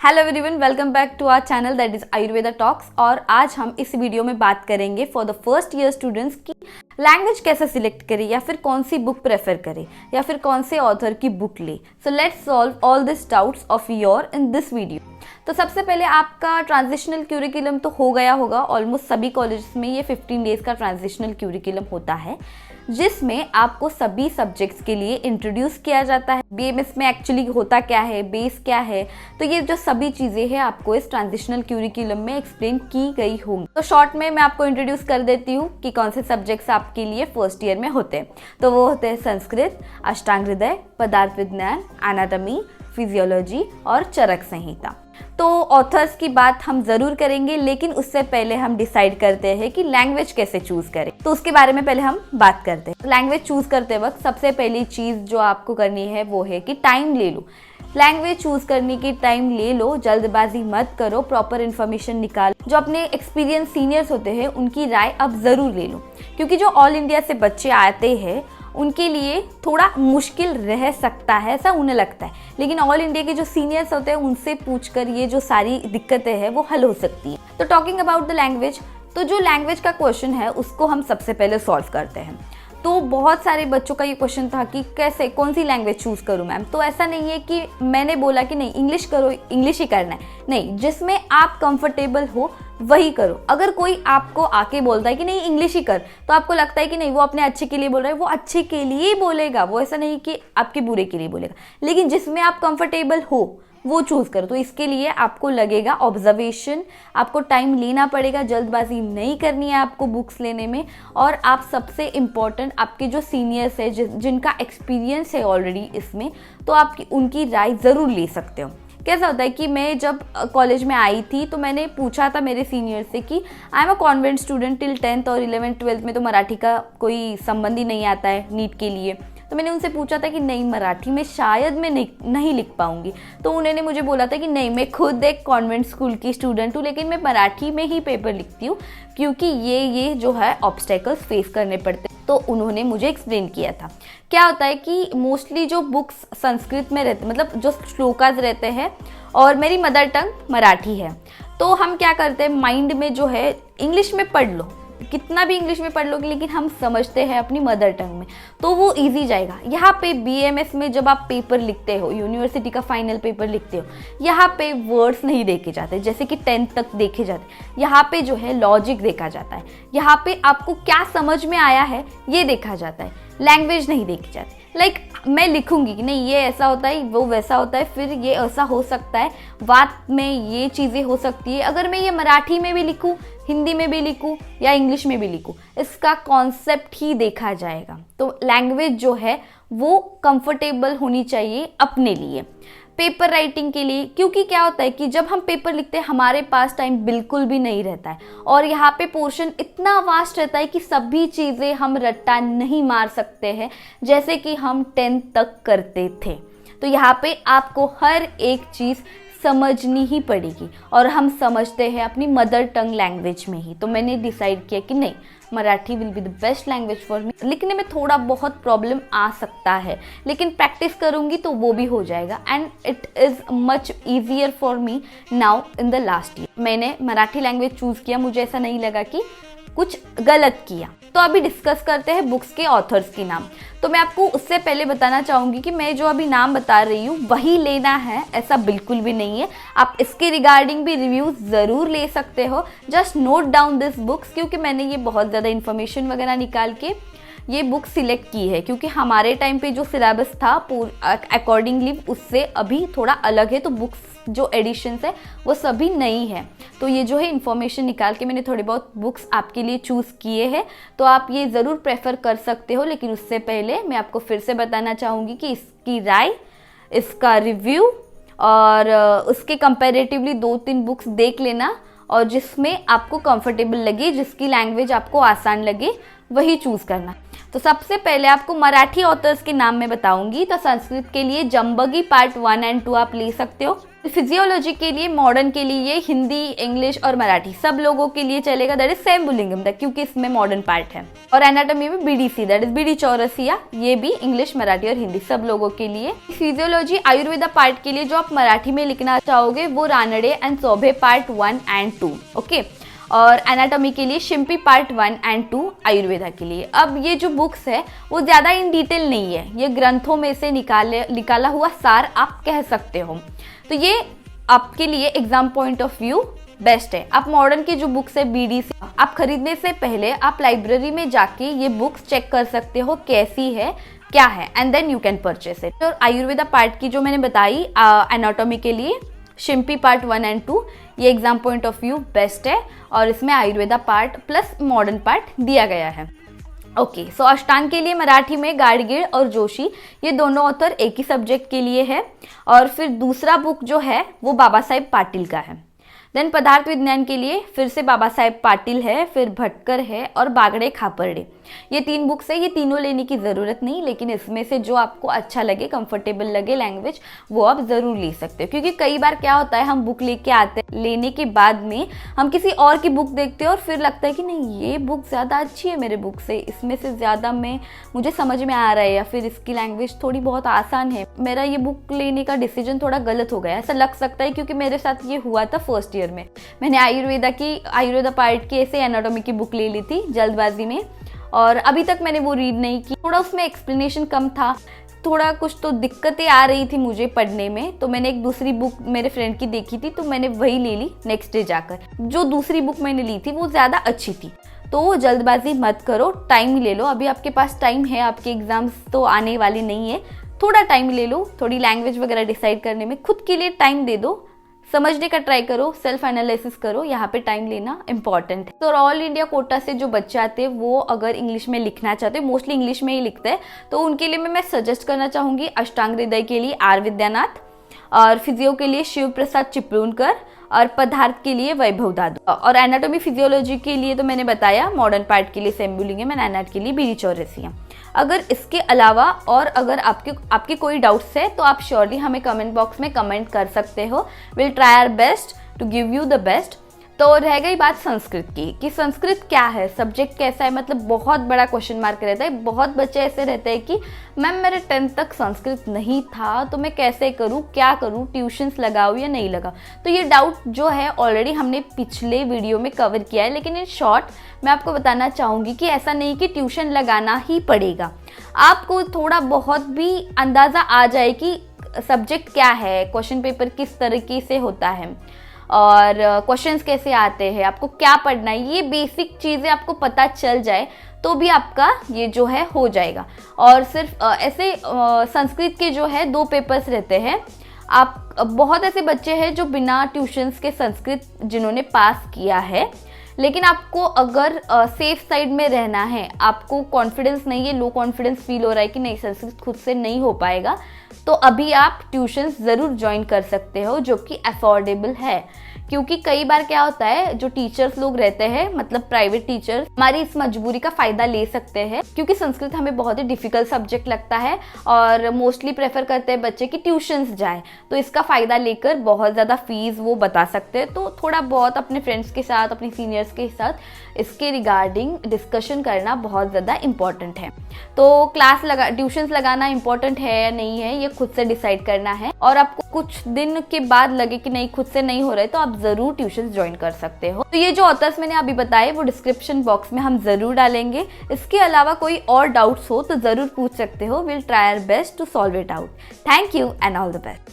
Hello everyone, welcome back to our channel that is Ayurveda talks. और आज हम इस वीडियो में बात करेंगे for the first year students की लैंग्वेज कैसे सिलेक्ट करें, या फिर कौन सी बुक प्रेफर करें, या फिर कौन से ऑथर की बुक ले। So let's solve all this doubts of your in this video. तो सबसे पहले आपका ट्रांजिशनल क्यूरिकुलम तो हो गया होगा, ऑलमोस्ट सभी कॉलेजेस में ये 15 डेज का ट्रांजिशनल क्यूरिकुलम होता है, जिसमें आपको सभी सब्जेक्ट्स के लिए इंट्रोड्यूस किया जाता है। बीएमएस में एक्चुअली होता क्या है, बेस क्या है, तो ये जो सभी चीज़ें हैं आपको इस ट्रांजिशनल क्यूरिकुलम में एक्सप्लेन की गई होंगी। तो शॉर्ट में मैं आपको इंट्रोड्यूस कर देती हूँ कि कौन से सब्जेक्ट्स आपके लिए फर्स्ट ईयर में होते हैं। तो वो होते हैं संस्कृत, अष्टांग हृदय, पदार्थ विज्ञान, एनाटॉमी, फिजियोलॉजी और चरक संहिता। तो ऑथर्स की बात हम ज़रूर करेंगे, लेकिन उससे पहले हम डिसाइड करते हैं कि लैंग्वेज कैसे चूज़ करें। तो उसके बारे में पहले हम बात करते हैं। लैंग्वेज चूज़ करते वक्त सबसे पहली चीज़ जो आपको करनी है वो है कि टाइम ले लो। लैंग्वेज चूज़ करने की टाइम ले लो, जल्दबाजी मत करो, प्रॉपर इन्फॉर्मेशन निकालो। जो अपने एक्सपीरियंस सीनियर्स होते हैं उनकी राय अब ज़रूर ले लो, क्योंकि जो ऑल इंडिया से बच्चे आते हैं उनके लिए थोड़ा मुश्किल रह सकता है, ऐसा उन्हें लगता है, लेकिन ऑल इंडिया के जो सीनियर्स होते हैं उनसे पूछकर ये जो सारी दिक्कतें हैं वो हल हो सकती है। तो टॉकिंग अबाउट द लैंग्वेज, तो जो लैंग्वेज का क्वेश्चन है उसको हम सबसे पहले सॉल्व करते हैं। तो बहुत सारे बच्चों का ये क्वेश्चन था कि कैसे, कौन सी लैंग्वेज चूज़ करूँ मैम। तो ऐसा नहीं है कि मैंने बोला कि नहीं इंग्लिश करो, इंग्लिश ही करना है, नहीं, जिसमें आप कंफर्टेबल हो वही करो। अगर कोई आपको आके बोलता है कि नहीं इंग्लिश ही कर, तो आपको लगता है कि नहीं वो अपने अच्छे के लिए बोल रहा है, वो अच्छे के लिए ही बोलेगा, वो ऐसा नहीं कि आपके बुरे के लिए बोलेगा, लेकिन जिसमें आप कंफर्टेबल हो वो चूज़ करो। तो इसके लिए आपको लगेगा ऑब्जर्वेशन, आपको टाइम लेना पड़ेगा, जल्दबाजी नहीं करनी है आपको बुक्स लेने में। और आप सबसे इम्पॉर्टेंट आपके जो सीनियर्स है जिनका एक्सपीरियंस है ऑलरेडी इसमें, तो आप उनकी राय ज़रूर ले सकते हो। कैसा होता है कि मैं जब कॉलेज में आई थी तो मैंने पूछा था मेरे सीनियर से कि I am a convent student till 10th और 11th 12th में तो मराठी का कोई संबंध ही नहीं आता है नीट के लिए। तो मैंने उनसे पूछा था कि नहीं मराठी में शायद मैं नहीं लिख पाऊंगी। तो उन्होंने मुझे बोला था कि नहीं, मैं खुद एक कॉन्वेंट स्कूल की स्टूडेंट हूँ, लेकिन मैं मराठी में ही पेपर लिखती हूँ, क्योंकि ये जो है ऑब्स्टेकल्स फेस करने पड़ते हैं। तो उन्होंने मुझे एक्सप्लेन किया था। क्या होता है कि मोस्टली जो बुक्स संस्कृत में रहते, मतलब जो श्लोकाज रहते हैं, और मेरी मदर टंग मराठी है, तो हम क्या करते हैं, माइंड में जो है इंग्लिश में पढ़ लो, कितना भी इंग्लिश में पढ़ लोगे, लेकिन हम समझते हैं अपनी मदर टंग में, तो वो इजी जाएगा। यहाँ पे बीएमएस में जब आप पेपर लिखते हो, यूनिवर्सिटी का फाइनल पेपर लिखते हो, यहाँ पे वर्ड्स नहीं देखे जाते जैसे कि 10th तक देखे जाते। यहाँ पे जो है लॉजिक देखा जाता है, यहाँ पे आपको क्या समझ में आया है ये देखा जाता है, लैंग्वेज नहीं देखी जाती। मैं लिखूंगी कि नहीं ये ऐसा होता है, वो वैसा होता है, फिर ये ऐसा हो सकता है, बात में ये चीज़ें हो सकती है। अगर मैं ये मराठी में भी लिखूं, हिंदी में भी लिखूं या इंग्लिश में भी लिखूं, इसका कॉन्सेप्ट ही देखा जाएगा। तो लैंग्वेज जो है वो कंफर्टेबल होनी चाहिए अपने लिए, पेपर राइटिंग के लिए। क्योंकि क्या होता है कि जब हम पेपर लिखते हैं हमारे पास टाइम बिल्कुल भी नहीं रहता है, और यहाँ पे पोर्शन इतना वास्ट रहता है कि सभी चीज़ें हम रट्टा नहीं मार सकते हैं जैसे कि हम 10th तक करते थे। तो यहाँ पे आपको हर एक चीज़ समझनी ही पड़ेगी, और हम समझते हैं अपनी मदर टंग लैंग्वेज में ही। तो मैंने डिसाइड किया कि नहीं, Marathi will be the best language for me. लिखने में थोड़ा बहुत प्रॉब्लम आ सकता है, लेकिन प्रैक्टिस करूँगी तो वो भी हो जाएगा, and it is much easier for me now in the last year. मैंने मराठी लैंग्वेज चूज़ किया, मुझे ऐसा नहीं लगा कि कुछ गलत किया। तो अभी डिस्कस करते हैं बुक्स के ऑथर्स के नाम। तो मैं आपको उससे पहले बताना चाहूँगी कि मैं जो अभी नाम बता रही हूँ वही लेना है, ऐसा बिल्कुल भी नहीं है। आप इसके रिगार्डिंग भी रिव्यूज ज़रूर ले सकते हो। Just note down this books, क्योंकि मैंने ये बहुत ज़्यादा इन्फॉर्मेशन वगैरह निकाल के ये बुक सिलेक्ट की है, क्योंकि हमारे टाइम पे जो सिलेबस था अकॉर्डिंगली उससे अभी थोड़ा अलग है। तो बुक्स जो एडिशंस है वो सभी नई है। तो ये जो है इन्फॉर्मेशन निकाल के मैंने थोड़े बहुत बुक्स आपके लिए चूज़ किए हैं, तो आप ये ज़रूर प्रेफर कर सकते हो। लेकिन उससे पहले मैं आपको फिर से बताना चाहूँगी कि इसकी राय, इसका रिव्यू और उसके कंपैरेटिवली 2-3 बुक्स देख लेना, और जिसमें आपको कंफर्टेबल लगे, जिसकी लैंग्वेज आपको आसान लगे, वही चूज़ करना। तो सबसे पहले आपको मराठी ऑथर्स के नाम में बताऊंगी। तो संस्कृत के लिए जंबगी पार्ट 1 and 2 आप ले सकते हो। फिजियोलॉजी के लिए, मॉडर्न के लिए हिंदी, इंग्लिश और मराठी सब लोगों के लिए चलेगा, दैट इज सेम्बुलिंगम, क्योंकि इसमें मॉडर्न पार्ट है। और एनाटॉमी में BDC, that is BD Chaurasia, ये भी इंग्लिश, मराठी और हिंदी सब लोगों के लिए। फिजियोलॉजी आयुर्वेदा पार्ट के लिए जो आप मराठी में लिखना चाहोगे वो Ranade and Choubey part 1 and 2, okay. और एनाटॉमी के लिए शिम्पी पार्ट 1 एंड 2 आयुर्वेदा के लिए। अब ये जो बुक्स है वो ज़्यादा इन डिटेल नहीं है, ये ग्रंथों में से निकाला हुआ सार आप कह सकते हो, तो ये आपके लिए exam point of view best है। आप मॉडर्न की जो बुक्स है बीडीसी, आप खरीदने से पहले आप लाइब्रेरी में जाके ये बुक्स चेक कर सकते हो कैसी है, क्या है, and then you can purchase it. और आयुर्वेदा पार्ट की जो मैंने बताई एनाटॉमी के लिए शिम्पी पार्ट 1 एंड 2, ये exam point of view best है और इसमें Ayurveda part plus modern part दिया गया है, ओके। सो अष्टांग के लिए मराठी में गाडगीळ और जोशी, ये दोनों ऑथर एक ही सब्जेक्ट के लिए है। और फिर दूसरा बुक जो है वो बाबा साहेब पाटिल का है। देन पदार्थ विज्ञान के लिए फिर से बाबा साहेब पाटिल है, फिर भटकर है और बागड़े खापर्डे, ये 3 बुक्स है। ये तीनों लेने की ज़रूरत नहीं, लेकिन इसमें से जो आपको अच्छा लगे, कंफर्टेबल लगे लैंग्वेज, वो आप ज़रूर ले सकते हो। क्योंकि कई बार क्या होता है, हम बुक लेके आते हैं, लेने के बाद में हम किसी और की बुक देखते हैं और फिर लगता है कि नहीं ये बुक ज़्यादा अच्छी है मेरे बुक से, इसमें से ज़्यादा मुझे समझ में आ रहा है, या फिर इसकी लैंग्वेज थोड़ी बहुत आसान है, मेरा ये बुक लेने का डिसीजन थोड़ा गलत हो गया, ऐसा लग सकता है। क्योंकि मेरे साथ ये हुआ था फर्स्ट ईयर में, मैंने आयुर्वेदा पार्ट की ऐसे एनाटॉमी की बुक ले ली थी जल्दबाजी में, और अभी तक मैंने वो रीड नहीं की। थोड़ा उसमें एक्सप्लेनेशन कम था, थोड़ा कुछ तो दिक्कतें आ रही थी मुझे पढ़ने में, तो मैंने एक दूसरी बुक मेरे फ्रेंड की देखी थी, तो मैंने वही ले ली नेक्स्ट डे जाकर। जो दूसरी बुक मैंने ली थी वो ज़्यादा अच्छी थी। तो जल्दबाजी मत करो, टाइम ले लो, अभी आपके पास टाइम है, आपके एग्जाम्स तो आने वाले नहीं है, थोड़ा टाइम ले लो, थोड़ी लैंग्वेज वगैरह डिसाइड करने में खुद के लिए टाइम दे दो, समझने का ट्राई करो, सेल्फ एनालिसिस करो, यहाँ पे टाइम लेना इंपॉर्टेंट है। तो ऑल इंडिया कोटा से जो बच्चे आते हैं वो अगर इंग्लिश में लिखना चाहते हैं, मोस्टली इंग्लिश में ही लिखते हैं, तो उनके लिए मैं सजेस्ट करना चाहूँगी अष्टांग हृदय के लिए आर विद्यानाथ, और फिजियो के लिए शिव प्रसाद चिपलूनकर, और पदार्थ के लिए वैभव दादू, और एनाटॉमी फिजियोलॉजी के लिए तो मैंने बताया, मॉडर्न पार्ट के लिए सेम्बुलिंगम एंड एनाट के लिए बीडी चौरसिया। अगर इसके अलावा और अगर आपके कोई डाउट्स है तो आप श्योरली हमें कमेंट बॉक्स में कमेंट कर सकते हो, will try our best to give you the best. तो रह गई बात संस्कृत की, कि संस्कृत क्या है, सब्जेक्ट कैसा है, मतलब बहुत बड़ा क्वेश्चन मार्क रहता है। बहुत बच्चे ऐसे रहते हैं कि मैम मेरे 10th तक संस्कृत नहीं था, तो मैं कैसे करूँ, क्या करूँ, ट्यूशन्स लगाऊँ या नहीं लगाऊँ। तो ये डाउट जो है ऑलरेडी हमने पिछले वीडियो में कवर किया है, लेकिन इन शॉर्ट मैं आपको बताना चाहूँगी कि ऐसा नहीं कि ट्यूशन लगाना ही पड़ेगा। आपको थोड़ा बहुत भी अंदाज़ा आ जाए कि सब्जेक्ट क्या है, क्वेश्चन पेपर किस तरीके से होता है और क्वेश्चंस कैसे आते हैं, आपको क्या पढ़ना है, ये बेसिक चीज़ें आपको पता चल जाए तो भी आपका ये जो है हो जाएगा। और सिर्फ ऐसे संस्कृत के जो है 2 पेपर्स रहते हैं। आप बहुत ऐसे बच्चे हैं जो बिना ट्यूशन्स के संस्कृत जिन्होंने पास किया है, लेकिन आपको अगर सेफ साइड में रहना है, आपको कॉन्फिडेंस नहीं है, लो कॉन्फिडेंस फील हो रहा है कि नहीं संस्कृत खुद से नहीं हो पाएगा, तो अभी आप ट्यूशन्स ज़रूर ज्वाइन कर सकते हो जो कि अफोर्डेबल है। क्योंकि कई बार क्या होता है, जो टीचर्स लोग रहते हैं, मतलब प्राइवेट टीचर्स, हमारी इस मजबूरी का फ़ायदा ले सकते हैं, क्योंकि संस्कृत हमें बहुत ही डिफ़िकल्ट सब्जेक्ट लगता है और मोस्टली प्रेफर करते हैं बच्चे कि ट्यूशन्स जाए, तो इसका फ़ायदा लेकर बहुत ज़्यादा फीस वो बता सकते हैं। तो थोड़ा बहुत अपने फ्रेंड्स के साथ, अपनी सीनियर्स के साथ इसके रिगार्डिंग डिस्कशन करना बहुत ज़्यादा इम्पॉर्टेंट है। तो ट्यूशन्स लगाना इम्पॉर्टेंट है या नहीं है, ये खुद से डिसाइड करना है। और आपको कुछ दिन के बाद लगे कि नहीं खुद से नहीं हो रहा है, तो आप ज़रूर ट्यूशन ज्वाइन कर सकते हो। तो ये जो ऑथर्स मैंने अभी बताए वो डिस्क्रिप्शन बॉक्स में हम ज़रूर डालेंगे। इसके अलावा कोई और डाउट्स हो तो ज़रूर पूछ सकते हो, will try our best to solve it out. Thank you and all the best.